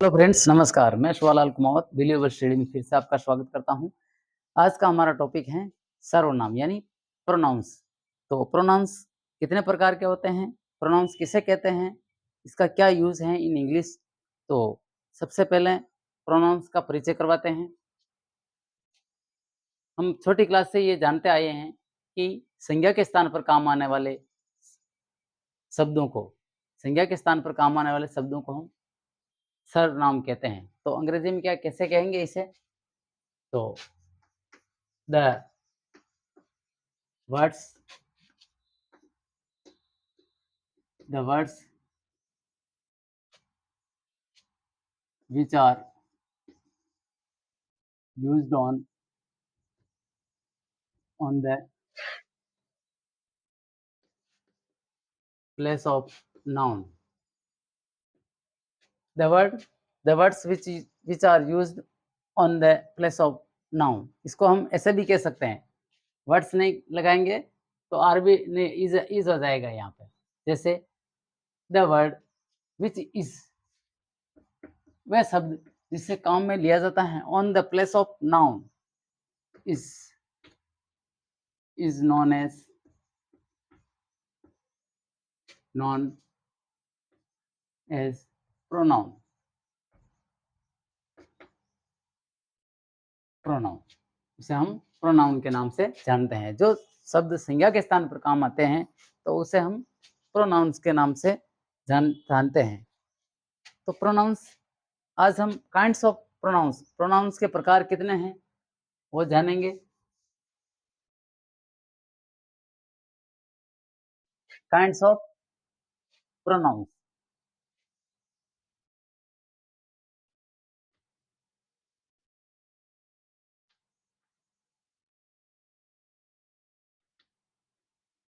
Hello friends, नमस्कार। मैं Shivlal Kumawat believer study में फिर से आपका स्वागत करता हूं। आज का हमारा टॉपिक है सर्वनाम यानी प्रोनाउंस। तो प्रोनाउंस कितने प्रकार के होते हैं, प्रोनाउंस किसे कहते हैं, इसका क्या यूज़ है इन इंग्लिश। तो सबसे पहले प्रोनाउंस का परिचय करवाते हैं। हम छोटी क्लास से ये जानते आए हैं कि संज्ञा के स्थान पर काम आने वाले शब्दों को संज्ञा के स्थान पर काम आने वाले शब्दों को हम सर्वनाम कहते हैं। तो अंग्रेजी में क्या कैसे कहेंगे इसे? तो the words the words which are used on the place of noun. The words which are used on the place of noun, इसको हम ऐसे भी कह सकते हैं। वर्ड्स नहीं लगाएंगे तो आर भी इज हो जाएगा यहाँ पे। जैसे द वर्ड विच इज, वह शब्द जिसे काम में लिया जाता है on the place of noun is known as pronoun. Pronoun इसे हम प्रोनाउन के नाम से जानते हैं। जो शब्द संज्ञा के स्थान पर काम आते हैं तो उसे हम प्रोनाउंस के नाम से जानते हैं। तो प्रोनाउंस, आज हम काइंड्स ऑफ प्रोनाउंस, प्रोनाउंस के प्रकार कितने हैं वो जानेंगे। Kinds of pronouns.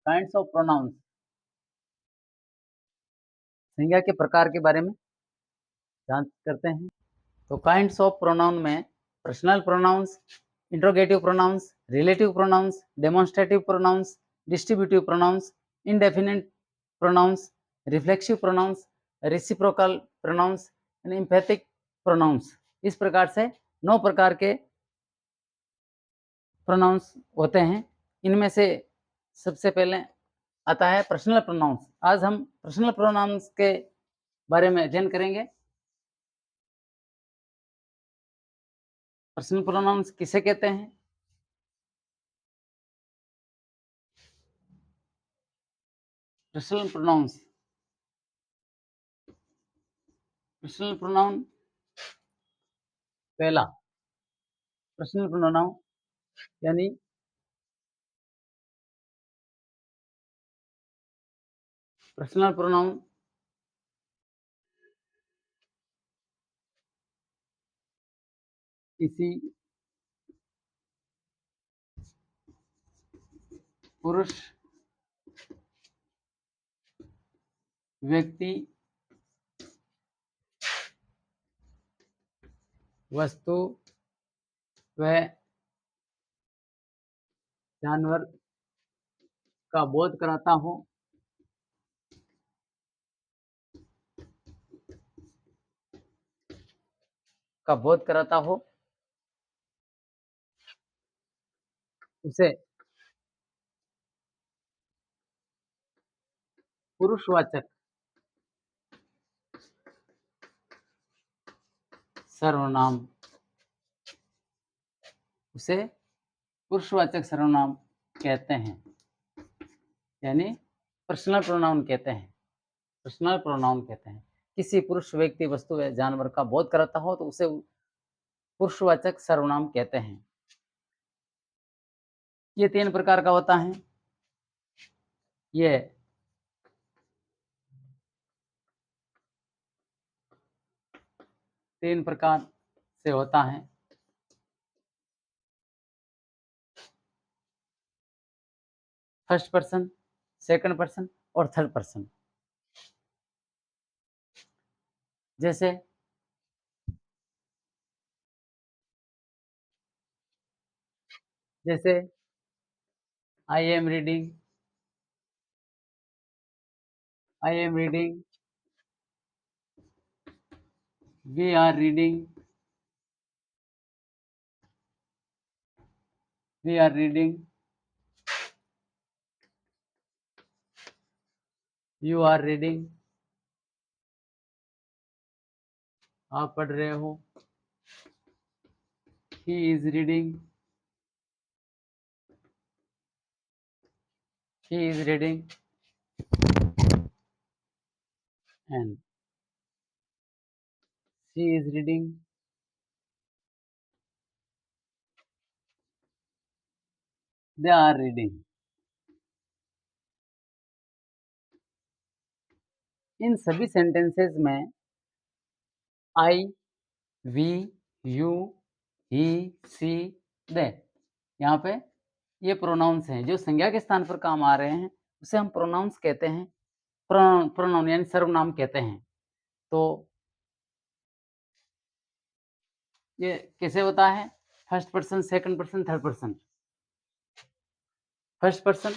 Kinds of pronouns, संज्ञा के प्रकार के बारे में जांच करते हैं। तो काइंड्स ऑफ प्रोनाउन में personal pronouns, interrogative pronouns, relative pronouns, demonstrative pronouns, distributive pronouns, indefinite pronouns, reflexive pronouns, reciprocal pronouns and emphatic pronouns, इस प्रकार से 9 प्रकार के प्रोनाउंस होते हैं। इनमें से सबसे पहले आता है पर्सनल प्रोनाउंस। आज हम पर्सनल प्रोनाउंस के बारे में अध्ययन करेंगे। पर्सनल प्रोनाउंस किसे कहते हैं? पर्सनल प्रोनाउंस, पर्सनल प्रोनाउन पहला, पर्सनल प्रोनाउन यानी पर्सनल प्रोनाउन किसी पुरुष व्यक्ति, वस्तु व जानवर का बोध कराता हो, उसे पुरुषवाचक सर्वनाम, उसे पुरुषवाचक सर्वनाम कहते हैं, यानी पर्सनल प्रोनाउन कहते हैं। पर्सनल प्रोनाउन कहते हैं किसी पुरुष व्यक्ति, वस्तु या जानवर का बोध कराता हो तो उसे पुरुषवाचक सर्वनाम कहते हैं। ये 3 प्रकार का होता है। ये 3 प्रकार से होता है। फर्स्ट पर्सन, सेकंड पर्सन और थर्ड पर्सन। जैसे जैसे I am reading, I am reading we are reading, we are reading, you are reading, आप पढ़ रहे हो, he is reading, he is reading, and she is reading, they are reading. इन सभी sentences में आई, we, you, he, she, दे, यहाँ पे ये प्रोनाउंस हैं जो संज्ञा के स्थान पर काम आ रहे हैं, उसे हम प्रोनाउंस कहते हैं, प्रोनाउन यानी सर्वनाम कहते हैं। तो ये कैसे होता है? First person, second person, third person. First person,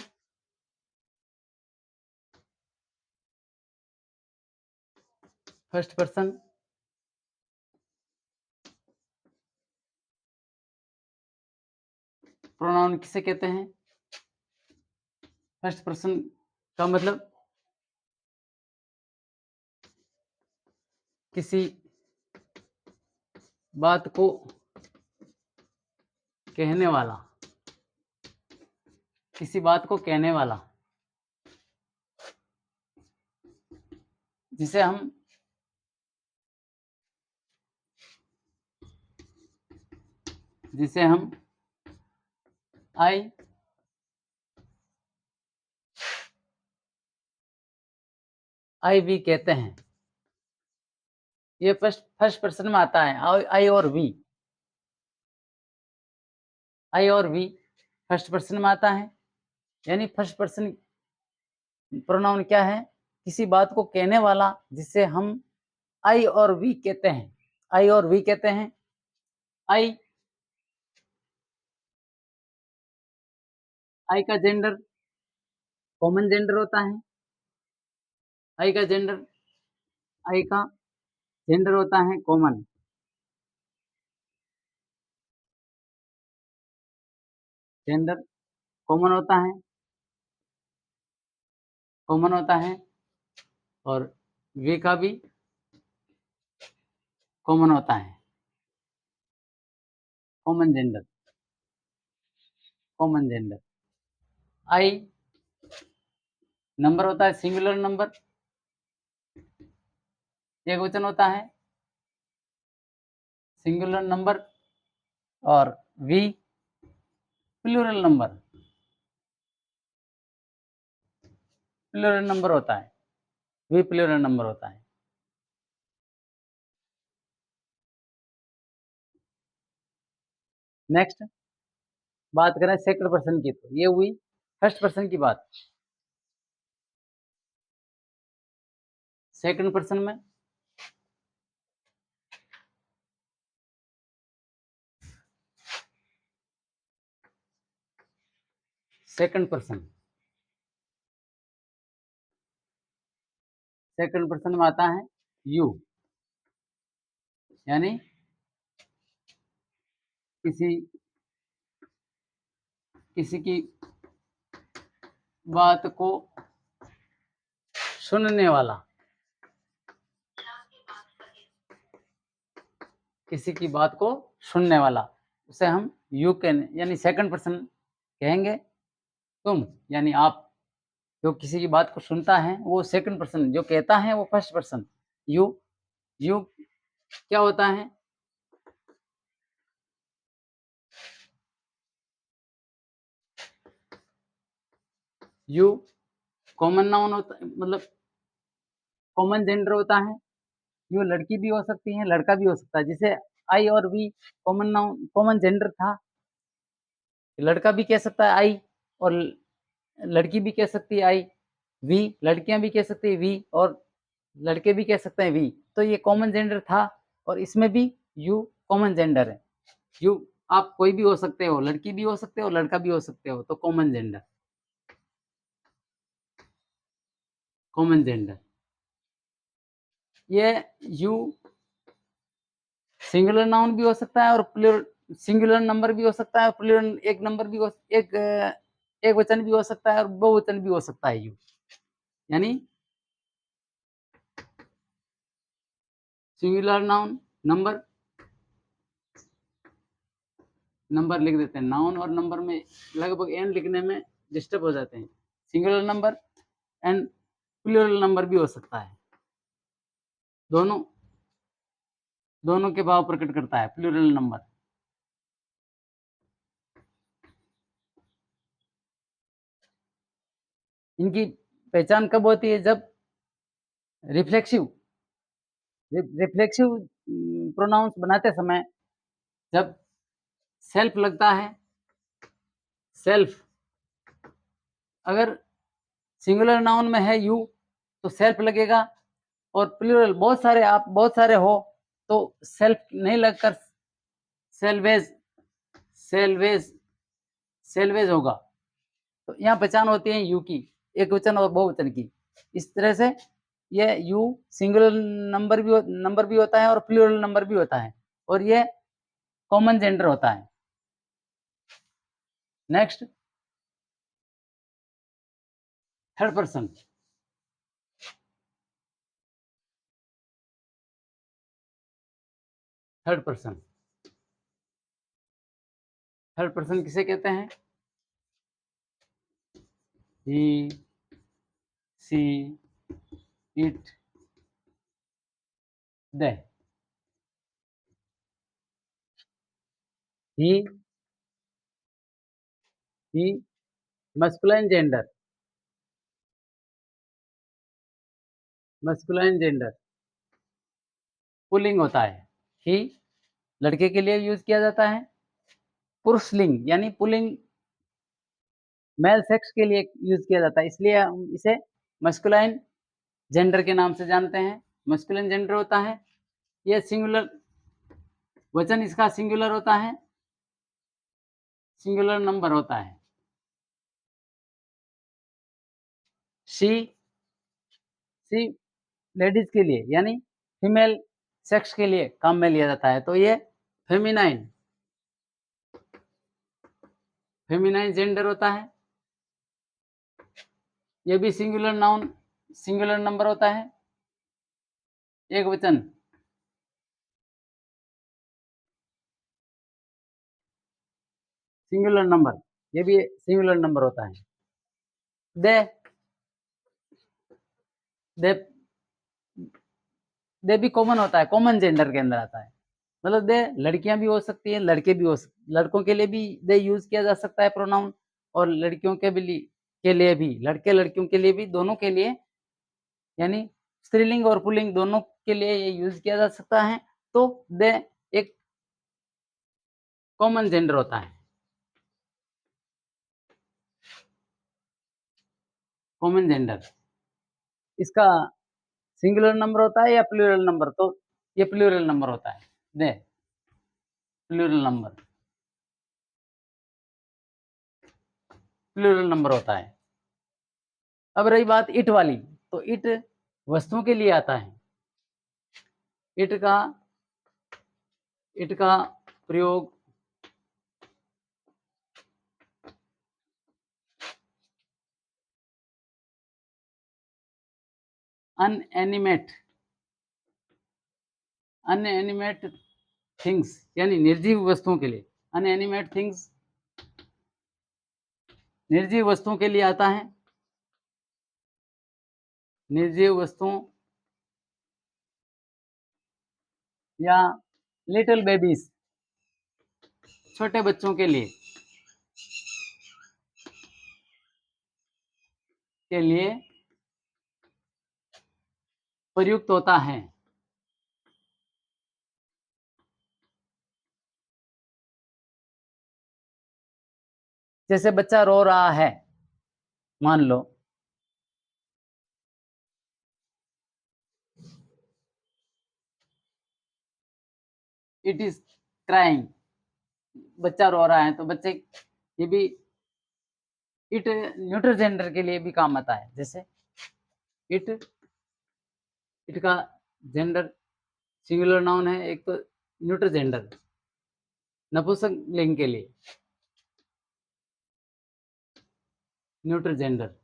first person pronoun किसे कहते हैं? फर्स्ट पर्सन का मतलब किसी बात को कहने वाला, किसी बात को कहने वाला, जिसे हम आई, आई वी कहते हैं। ये फर्स्ट पर्सन में आता है, आई और वी, आई और वी फर्स्ट पर्सन में आता है। यानी फर्स्ट पर्सन प्रोनाउन क्या है? किसी बात को कहने वाला, जिसे हम आई और वी कहते हैं, आई और वी कहते हैं। आई, आई का जेंडर कॉमन जेंडर होता है। आई का जेंडर, आई का जेंडर होता है कॉमन। जेंडर कॉमन होता है, कॉमन होता है, और वे का भी कॉमन होता है, common gender, common gender. I number होता है, सिंगुलर नंबर, एक वचन होता है, सिंगुलर नंबर, और we plural number, plural number होता है, वी प्लूरल नंबर होता है। नेक्स्ट बात करें सेकंड पर्सन की, तो ये हुई फर्स्ट पर्सन की बात। सेकंड पर्सन में सेकंड पर्सन, सेकंड पर्सन में आता है यू, यानी किसी किसी की बात को सुनने वाला, किसी की बात को सुनने वाला, उसे हम यू कहने यानी सेकंड पर्सन कहेंगे। तुम यानी आप, जो किसी की बात को सुनता है वो सेकंड पर्सन, जो कहता है वो फर्स्ट पर्सन। यू, यू क्या होता है? यू कॉमन नाउन होता है, मतलब कॉमन जेंडर होता है। यू लड़की भी हो सकती है, लड़का भी हो सकता है। जैसे आई और we common noun, common gender था, लड़का भी कह सकता है आई, और लड़की भी कह सकती है आई। वी लड़कियां भी कह सकती है वी, और लड़के भी कह सकते हैं वी। तो ये कॉमन जेंडर था, और इसमें भी यू कॉमन जेंडर है। यू आप कोई भी हो सकते हो, लड़की भी हो सकते हो, लड़का भी हो सकते हो, तो कॉमन जेंडर, कॉमन जेंडर। ये यू सिंगुलर नाउन भी हो सकता है और प्लूरल सिंगुलर नंबर भी हो सकता है, प्लूरल एक नंबर भी हो एक वचन भी हो सकता है और बहुवचन भी हो सकता है यू। यानी सिंगुलर नाउन नंबर लिख देते हैं। नाउन और नंबर में लगभग एन लिखने में डिस्टर्ब हो जाते हैं। Singular number and plural number भी हो सकता है। दोनों के भाव प्रकट करता है प्लूरल नंबर। इनकी पहचान कब होती है? जब रिफ्लेक्सिव प्रोनाउंस बनाते समय जब सेल्फ लगता है, सेल्फ अगर सिंगुलर नाउन में है यू तो सेल्फ लगेगा और प्लूरल बहुत सारे हो तो सेल्फ नहीं लगकर सेल्वेज होगा। तो यहाँ पहचान होती है यू की, एक वचन और बहुवचन की। इस तरह से ये यू सिंगुलर नंबर भी होता है और प्लूरल नंबर भी होता है और ये कॉमन जेंडर होता है। Next, third person. Third person किसे कहते हैं? He, she, it, they. He masculine gender पुल्लिंग होता है। ही लड़के के लिए यूज किया जाता है। पुरुषलिंग यानी पुल्लिंग मेल सेक्स के लिए यूज किया जाता है, इसलिए हम इसे मस्कुलाइन जेंडर के नाम से जानते हैं। मस्कुलाइन जेंडर होता है, ये सिंगुलर वचन इसका सिंगुलर होता है, सिंगुलर नंबर होता है। सी लेडीज के लिए यानी फीमेल सेक्स के लिए काम में लिया जाता है, तो ये फेमिनाइन जेंडर होता है। ये भी सिंगुलर नाउन सिंगुलर नंबर होता है, एक वचन। सिंगुलर नंबर, ये भी सिंगुलर नंबर होता है। दे दे दे भी कॉमन होता है, कॉमन जेंडर के अंदर आता है। मतलब दे लड़कियां भी हो सकती है, लड़के भी लड़कों के लिए भी दे यूज किया जा सकता है प्रोनाउन, और लड़कियों के लिए भी लड़के लड़कियों के लिए भी, दोनों के लिए, यानी स्त्रीलिंग और पुल्लिंग दोनों के लिए ये यूज किया जा सकता है। तो दे एक कॉमन जेंडर होता है। कॉमन जेंडर इसका सिंगुलर नंबर होता है या प्लूरल नंबर? तो ये प्लूरल नंबर होता है। दे प्लूरल नंबर होता है। अब रही बात इट वाली, तो इट वस्तुओं के लिए आता है। इट का प्रयोग अनएनिमेट थिंग्स यानी निर्जीव वस्तुओं के लिए, अनएनिमेट थिंग्स निर्जीव वस्तुओं के लिए आता है। निर्जीव वस्तुओं या लिटिल बेबीज छोटे बच्चों के लिए प्रयुक्त होता है। जैसे बच्चा रो रहा है, मान लो, इट इज क्राइंग, बच्चा रो रहा है, तो बच्चे ये भी इट न्यूट्रल जेंडर के लिए भी काम आता है। जैसे इट का जेंडर सिंगुलर नाउन है, एक तो न्यूट्रल जेंडर, नपुंसक लिंग के लिए न्यूट्रल जेंडर,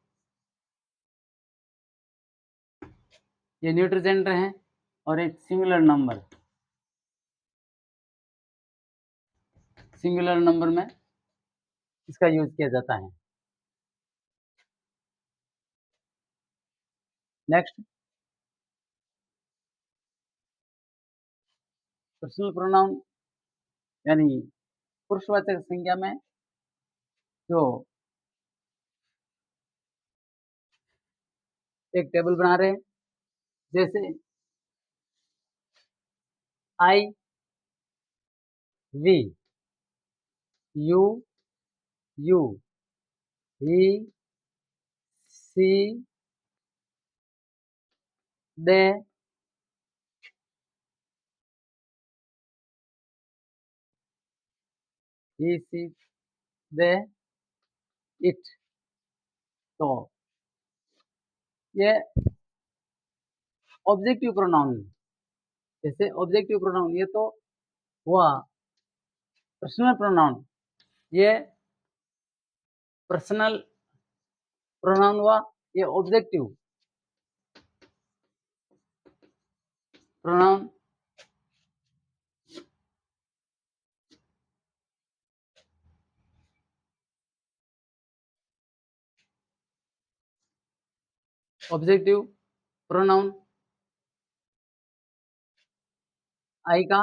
ये न्यूट्रल जेंडर है। और एक सिंगुलर नंबर, सिंगुलर नंबर में इसका यूज किया जाता है। नेक्स्ट, पर्सनल प्रोनाउन यानी पुरुषवाचक संज्ञा में जो एक टेबल बना रहे हैं, जैसे I, we, you, you, he, she, they, he, she, they, it. तो ये ऑब्जेक्टिव प्रोनाउन, जैसे ऑब्जेक्टिव प्रोनाउन ये तो हुआ पर्सनल प्रोनाउन, ये पर्सनल प्रोनाउन हुआ, ये objective pronoun. Objective pronoun I का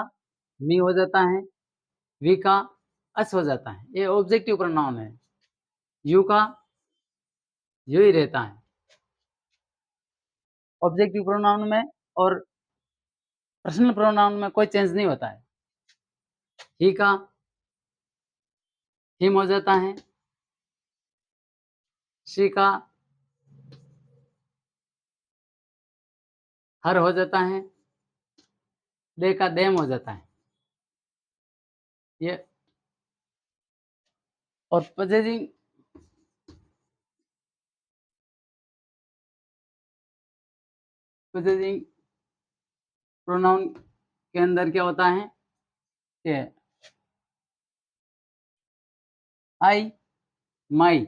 मी हो जाता है, वी का अस हो जाता है, ये ऑब्जेक्टिव प्रोनाउन है। यू का यू ही रहता है ऑब्जेक्टिव प्रोनाउन में, और पर्सनल प्रोनाउन में कोई चेंज नहीं होता है। ही का हिम हो जाता है, शी का हर हो जाता है, दे का देम हो जाता है। ये और पोजेसिंग पोजेसिंग प्रोनाउन के अंदर क्या होता है कि I, my,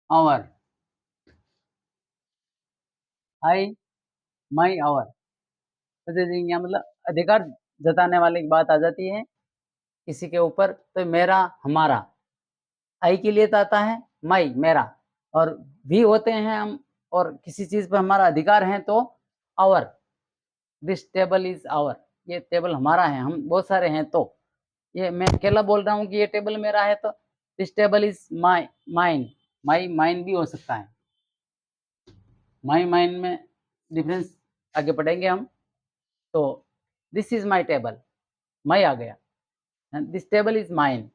our, I, my, our. Possessing या मतलब अधिकार जताने वाली एक बात आ जाती है किसी के ऊपर, तो मेरा, हमारा। आई के लिए तो आता है माई, मेरा, और भी होते हैं हम, और किसी चीज पर हमारा अधिकार है तो our, this table is our, ये टेबल हमारा है, हम बहुत सारे हैं, तो ये मैं अकेला बोल रहा हूँ कि ये टेबल मेरा है, तो this table is my, mine, my mine भी हो सकता है। माई माइन में डिफरेंस आगे पढ़ेंगे हम। तो दिस इज माई टेबल, माई आ गया, दिस टेबल इज माइन,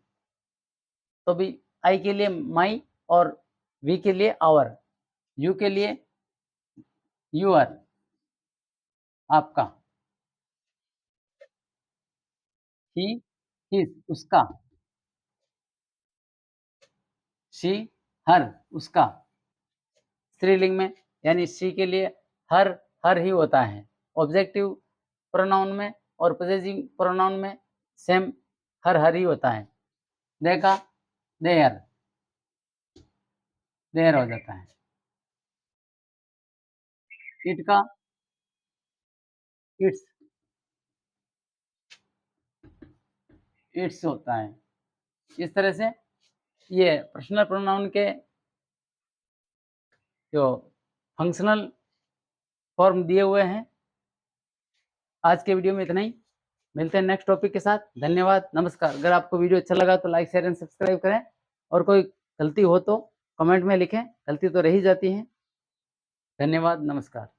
तो भी आई के लिए माई, और वी के लिए आवर, यू के लिए यूर, आपका, ही, हिज, उसका, शी, हर, उसका। स्त्रीलिंग में यानी शी के लिए हर ही होता है ऑब्जेक्टिव प्रोनाउन में, और पोजेसिव प्रोनाउन में सेम हर ही होता है। दे का देयर, देयर हो जाता है। इट का इट्स, इट्स होता है। इस तरह से ये पर्सनल प्रोनाउन के जो फंक्शनल फॉर्म दिए हुए हैं। आज के वीडियो में इतना ही, मिलते हैं नेक्स्ट टॉपिक के साथ। धन्यवाद, नमस्कार। अगर आपको वीडियो अच्छा लगा तो लाइक, शेयर एंड सब्सक्राइब करें, और कोई गलती हो तो कमेंट में लिखें, गलती तो रही जाती है। धन्यवाद, नमस्कार।